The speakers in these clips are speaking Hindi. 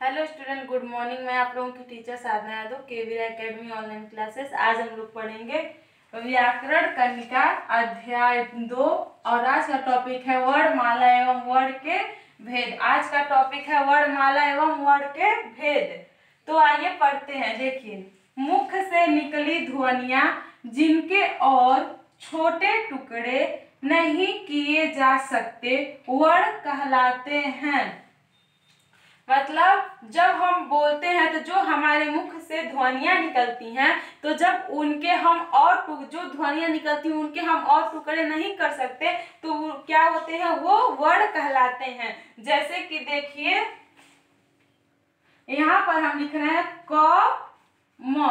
Hello student, good morning. मैं आप लोगों की teacher Sadhana Yadav, KVR academy online classes. आज हम लोग पढ़ेंगे व्याकरण कनिका अध्याय 2 और आज का टॉपिक है वर्णमाला एवं वर्ण के भेद। आज का टॉपिक है वर्णमाला एवं वर्ण के भेद। तो आइए पढ़ते हैं। देखिए, मुख से निकली ध्वनियां जिनके और छोटे टुकड़े नहीं किए जा सकते वर्ण कहलाते हैं। मतलब जब हम बोलते हैं तो जो हमारे मुख से ध्वनियां निकलती हैं, तो जब उनके हम और जो ध्वनियां निकलती हैं उनके हम और टुकड़े नहीं कर सकते तो क्या होते हैं, वो वर्ण कहलाते हैं। जैसे कि देखिए, यहाँ पर हम लिख रहे हैं क म।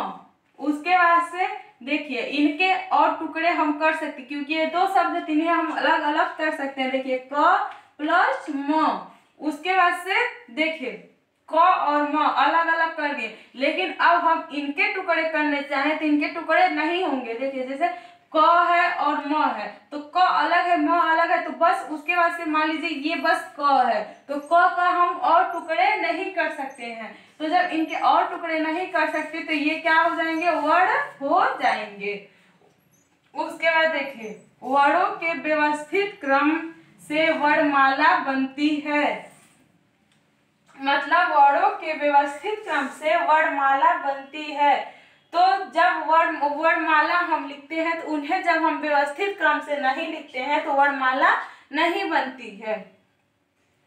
उसके बाद से देखिए, इनके और टुकड़े हम कर सकते क्योंकि ये दो शब्द इन्हें हम अलग अलग कर सकते हैं। देखिए, क प्लस म। उसके बाद से देखिए, क और म अलग अलग कर दिए, लेकिन अब हम इनके टुकड़े करने चाहें तो इनके टुकड़े नहीं होंगे। देखिए, जैसे क है और म है तो क अलग है, म अलग है, तो बस उसके बाद से मान लीजिए ये बस क है तो क का हम और टुकड़े नहीं कर सकते हैं। तो जब इनके और टुकड़े नहीं कर सकते तो ये क्या हो जाएंगे, वर्ण हो जाएंगे। उसके बाद देखिए, वर्णों के व्यवस्थित क्रम से वर्णमाला बनती है। मतलब वर्णों के व्यवस्थित क्रम से वर्णमाला बनती है। तो जब वर्णमाला हम लिखते हैं तो उन्हें जब हम व्यवस्थित क्रम से नहीं लिखते हैं तो वर्णमाला नहीं बनती है।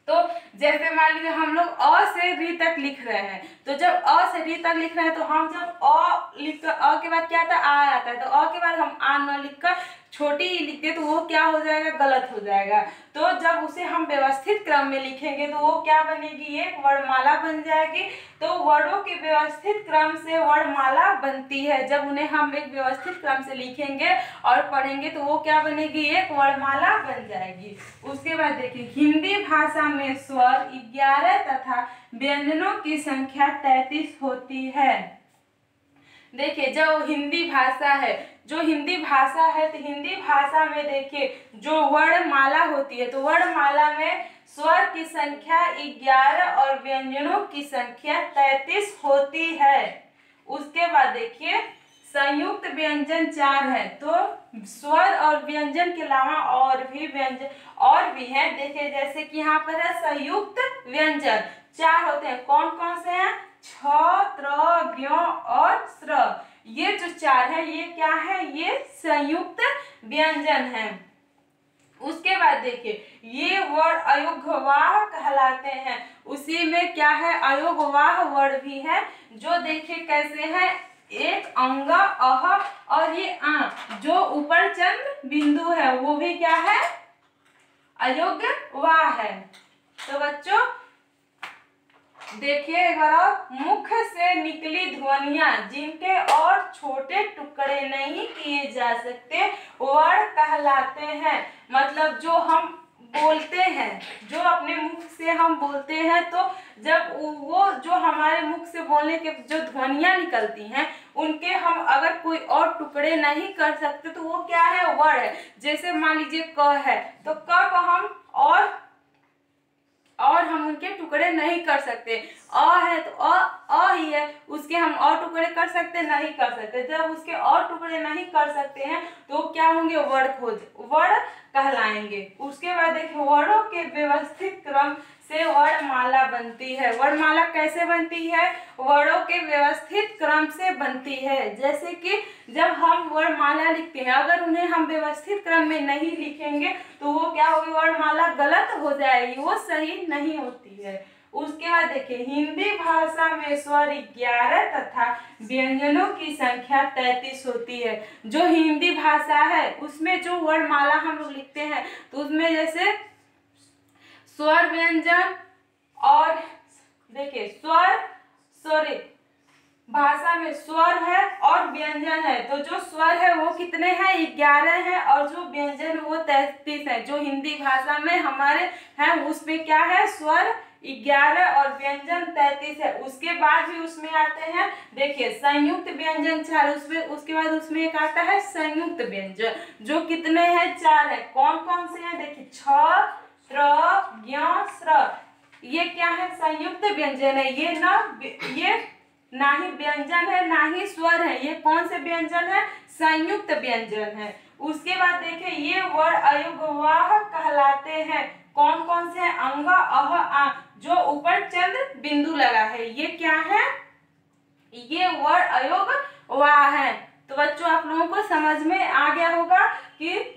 तो जैसे मान लीजिए हम लोग अ से री तक लिख रहे हैं, तो जब अ से री तक लिख रहे हैं तो हम जब अ लिखकर अ के बाद क्या आता है, आ आता है, तो अ के बाद हम आ न लिखकर छोटी ही लिखते तो वो क्या हो जाएगा, गलत हो जाएगा। तो जब उसे हम व्यवस्थित क्रम में लिखेंगे तो वो क्या बनेगी, एक वर्णमाला बन जाएगी। तो वर्णों के व्यवस्थित क्रम से वर्णमाला बनती है। जब उन्हें हम एक व्यवस्थित क्रम से लिखेंगे और पढ़ेंगे तो वो क्या बनेगी, एक वर्णमाला बन जाएगी। उसके बाद देखिए, हिंदी भाषा में स्वर 11 तथा व्यंजनों की संख्या 33 होती है। देखिए, जो हिंदी भाषा है तो हिंदी भाषा में देखिए जो वर्णमाला होती है तो वर्णमाला में स्वर की संख्या 11 और व्यंजनों की संख्या 33 होती है। उसके बाद देखिए, संयुक्त व्यंजन 4 है, तो स्वर और व्यंजन के अलावा और भी व्यंजन और भी है। देखिए, जैसे कि यहाँ पर है संयुक्त व्यंजन 4 होते हैं। कौन कौन से हैं, छ, त्र, ज्ञ और स्र। ये जो 4 है ये क्या है, ये संयुक्त व्यंजन है। उसके बाद देखिए, ये वर्ण अयोग्यवाह कहलाते हैं। उसी में क्या है, अयोग्यवाह वर्ण भी है। जो देखिए कैसे है, एक अंगा अह और ये आ, जो ऊपर चंद्र बिंदु है वो भी क्या है, अयोग्यवाह है। तो बच्चों देखिए एक बार, मुख से निकली ध्वनियां जिनके और छोटे टुकड़े नहीं किए जा सकते वर्ण कहलाते हैं। मतलब जो हम बोलते हैं, जो अपने मुख से हम बोलते हैं, तो जब वो जो हमारे मुख से बोलने के जो ध्वनियां निकलती हैं उनके हम अगर कोई और टुकड़े नहीं कर सकते तो वो क्या है, वर्ण है। जैसे मान लीजिए क है तो क को हम और हम उनके टुकड़े नहीं कर सकते। अ है तो अ ही है, उसके हम और टुकड़े कर सकते, नहीं कर सकते। जब उसके और टुकड़े नहीं कर सकते हैं तो क्या होंगे, वर्ण कहलाएंगे। उसके बाद देखिए, वर्णों के व्यवस्थित क्रम से वर्णमाला बनती है। वर्णमाला कैसे बनती है, वर्णों के व्यवस्थित क्रम से बनती है। जैसे कि जब हम वर्णमाला लिखते हैं, अगर उन्हें हम व्यवस्थित क्रम में नहीं लिखेंगे तो वो क्या होगी, वर्णमाला गलत हो जाएगी, वो सही नहीं होती है। उसके बाद देखिए, हिंदी भाषा में स्वर 11 तथा व्यंजनों की संख्या 33 होती है। जो हिंदी भाषा है उसमें जो वर्णमाला हम लोग लिखते हैं तो उसमें जैसे स्वर व्यंजन और देखिए भाषा में स्वर है और व्यंजन है, तो जो स्वर है वो कितने हैं, 11 है, और जो व्यंजन वो 33 है। जो हिंदी भाषा में हमारे हैं उसमें क्या है, स्वर 11 और व्यंजन 33 है। उसके बाद भी उसमें आते हैं, देखिए संयुक्त व्यंजन 4, उसके बाद उसमें एक आता है संयुक्त व्यंजन, जो कितने हैं, 4 है। कौन कौन से हैं, देखिए छ, त्र, ज्ञ, स्र। ये क्या है, संयुक्त व्यंजन है। ये ना ही व्यंजन है ना ही स्वर है, ये कौन से व्यंजन है, संयुक्त व्यंजन है। उसके बाद देखिए ये वर्ण अयुग्मवाह कहलाते हैं। कौन कौन से हैं, अंग, अह, आ, जो ऊपर चंद्र बिंदु लगा है, ये क्या है, ये वर्ण अयुग्मवाह है। तो बच्चों आप लोगों को समझ में आ गया होगा कि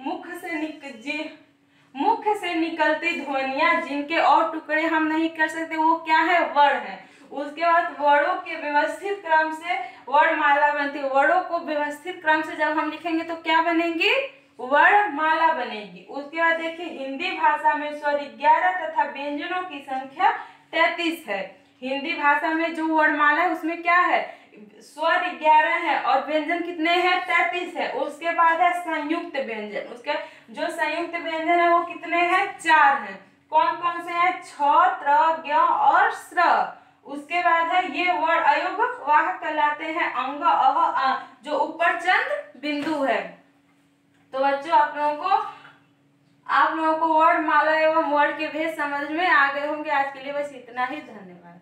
मुख से निकलती ध्वनियां जिनके और टुकड़े हम नहीं कर सकते वो क्या है, वर्ण है। उसके बाद वर्णों के व्यवस्थित क्रम से वर्णमाला बनती है। वर्णों को व्यवस्थित क्रम से जब हम लिखेंगे तो क्या बनेगी, वर्णमाला बनेगी। उसके बाद देखिए हिंदी भाषा में स्वर 11 तथा व्यंजनों की संख्या 33 है। हिंदी भाषा में जो वर्णमाला है उसमें क्या है, स्वर 11 है और व्यंजन कितने हैं, 33 है। उसके बाद है संयुक्त व्यंजन, उसके जो संयुक्त व्यंजन है वो कितने हैं, 4 हैं। कौन कौन से हैं, छ, त्र, ज्ञ और स्र। उसके बाद है ये वर्ण अयुग्मवाह कहलाते हैं, अंग, अह, आ, जो ऊपर चंद्र बिंदु है। तो बच्चों आप लोगों को वर्णमाला एवं वर्ण के भेद समझ में आ गए होंगे। आज के लिए बस इतना ही, धन्यवाद।